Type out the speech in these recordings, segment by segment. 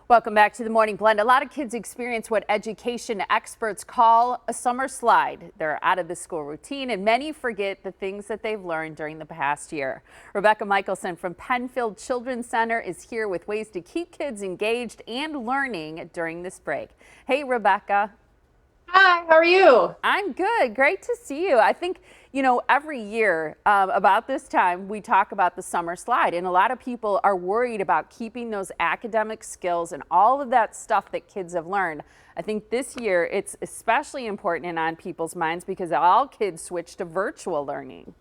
Welcome back to the Morning Blend. A lot of kids experience what education experts call a summer slide. They're out of the school routine and many forget the things that they've learned during the past year. Michelson from Penfield Children's Center is here with ways to keep kids engaged and learning during this break. Hey, Rebecca. Hi, how are you? I'm good. Great to see you. I think, every year about this time, we talk about the summer slide, and a lot of people are worried about keeping those academic skills and all of that stuff that kids have learned. I think this year it's especially important and on people's minds because all kids switch to virtual learning.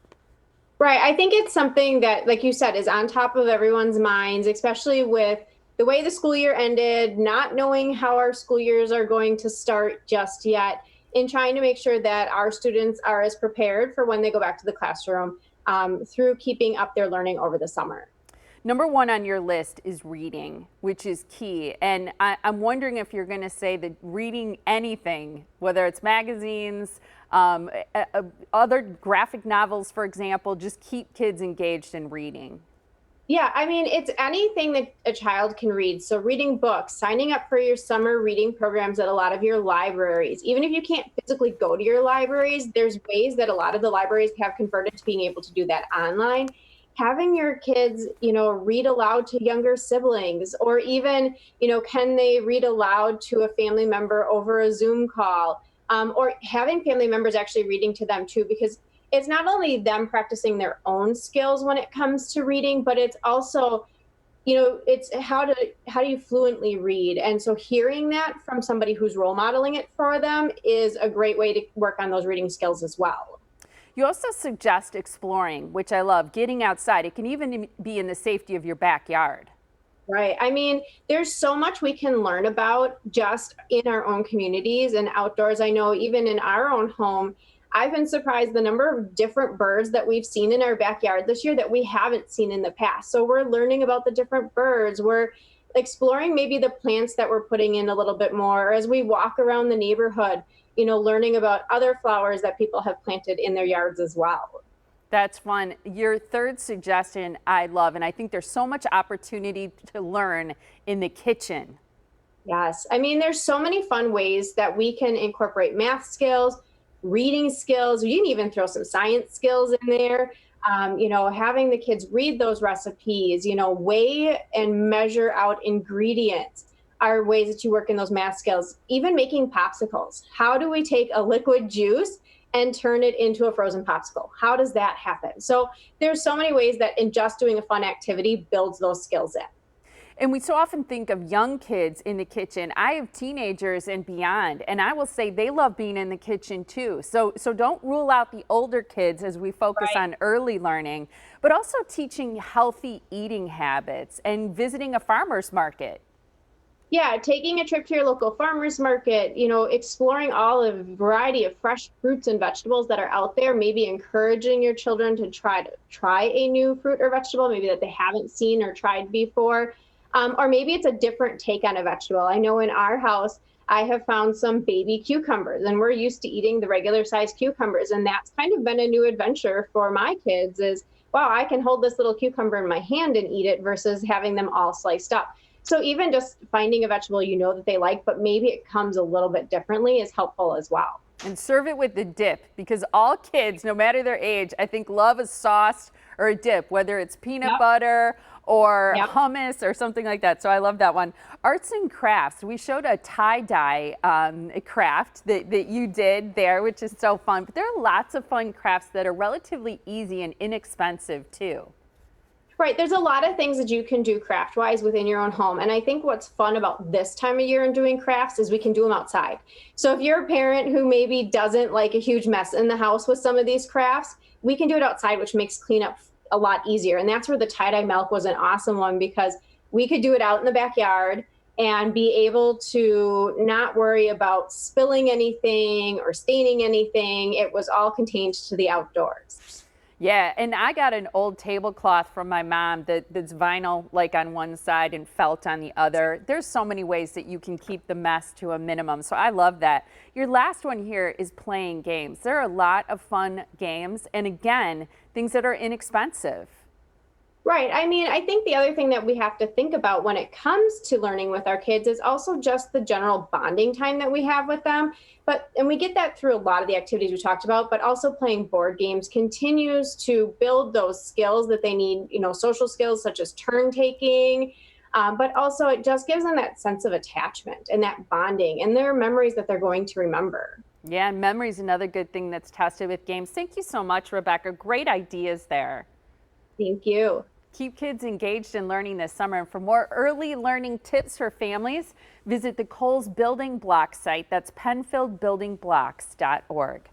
Right. I think it's something that, like you said, is on top of everyone's minds, especially with the way the school year ended, not knowing how our school years are going to start just yet, in trying to make sure that our students are as prepared for when they go back to the classroom through keeping up their learning over the summer. Number one on your list is reading, which is key. And I'm wondering if you're going to say that reading anything, whether it's magazines, other graphic novels, for example, just keep kids engaged in reading. Yeah, I mean, it's anything that a child can read. So reading books, signing up for your summer reading programs at a lot of your libraries. Even if you can't physically go to your libraries, there's ways that a lot of the libraries have converted to being able to do that online. Having your kids, read aloud to younger siblings, or even, can they read aloud to a family member over a Zoom call, or having family members actually reading to them too, because it's not only them practicing their own skills when it comes to reading, but it's also, it's how do you fluently read? And so hearing that from somebody who's role modeling it for them is a great way to work on those reading skills as well. You also suggest exploring, which I love, getting outside. It can even be in the safety of your backyard. Right. I mean, there's so much we can learn about just in our own communities and outdoors. I know even in our own home, I've been surprised the number of different birds that we've seen in our backyard this year that we haven't seen in the past. So we're learning about the different birds. We're exploring maybe the plants that we're putting in a little bit more, or as we walk around the neighborhood, learning about other flowers that people have planted in their yards as well. That's fun. Your third suggestion I love, and I think there's so much opportunity to learn in the kitchen. Yes. I mean, there's so many fun ways that we can incorporate math skills, reading skills. You can even throw some science skills in there. Having the kids read those recipes, weigh and measure out ingredients are ways that you work in those math skills. Even making popsicles. How do we take a liquid juice and turn it into a frozen popsicle? How does that happen? So there's so many ways that in just doing a fun activity builds those skills in. And we so often think of young kids in the kitchen. I have teenagers and beyond, and I will say they love being in the kitchen too. So don't rule out the older kids as we focus on early learning, but also teaching healthy eating habits and visiting a farmer's market. Yeah, taking a trip to your local farmer's market, exploring all the variety of fresh fruits and vegetables that are out there, maybe encouraging your children to try a new fruit or vegetable, maybe that they haven't seen or tried before. Or maybe it's a different take on a vegetable. I know in our house, I have found some baby cucumbers, and we're used to eating the regular size cucumbers. And that's kind of been a new adventure for my kids is, wow, I can hold this little cucumber in my hand and eat it versus having them all sliced up. So even just finding a vegetable that they like, but maybe it comes a little bit differently is helpful as well. And serve it with the dip, because all kids, no matter their age, I think love a sauce or a dip, whether it's peanut butter or hummus or something like that. So I love that one. Arts and crafts. We showed a tie-dye craft that you did there, which is so fun. But there are lots of fun crafts that are relatively easy and inexpensive too. Right. There's a lot of things that you can do craft-wise within your own home. And I think what's fun about this time of year and doing crafts is we can do them outside. So if you're a parent who maybe doesn't like a huge mess in the house with some of these crafts, we can do it outside, which makes cleanup a lot easier. And that's where the tie-dye milk was an awesome one, because we could do it out in the backyard and be able to not worry about spilling anything or staining anything. It was all contained to the outdoors. Yeah, and I got an old tablecloth from my mom that's vinyl like on one side and felt on the other. There's so many ways that you can keep the mess to a minimum, so I love that. Your last one here is playing games. There are a lot of fun games, and again, things that are inexpensive. Right. I mean, I think the other thing that we have to think about when it comes to learning with our kids is also just the general bonding time that we have with them. And we get that through a lot of the activities we talked about, but also playing board games continues to build those skills that they need, social skills such as turn taking. But also, it just gives them that sense of attachment and that bonding and their memories that they're going to remember. Yeah, and memory is another good thing that's tested with games. Thank you so much, Rebecca. Great ideas there. Thank you. Keep kids engaged in learning this summer. And for more early learning tips for families, visit the Kohl's Building Blocks site. That's penfieldbuildingblocks.org.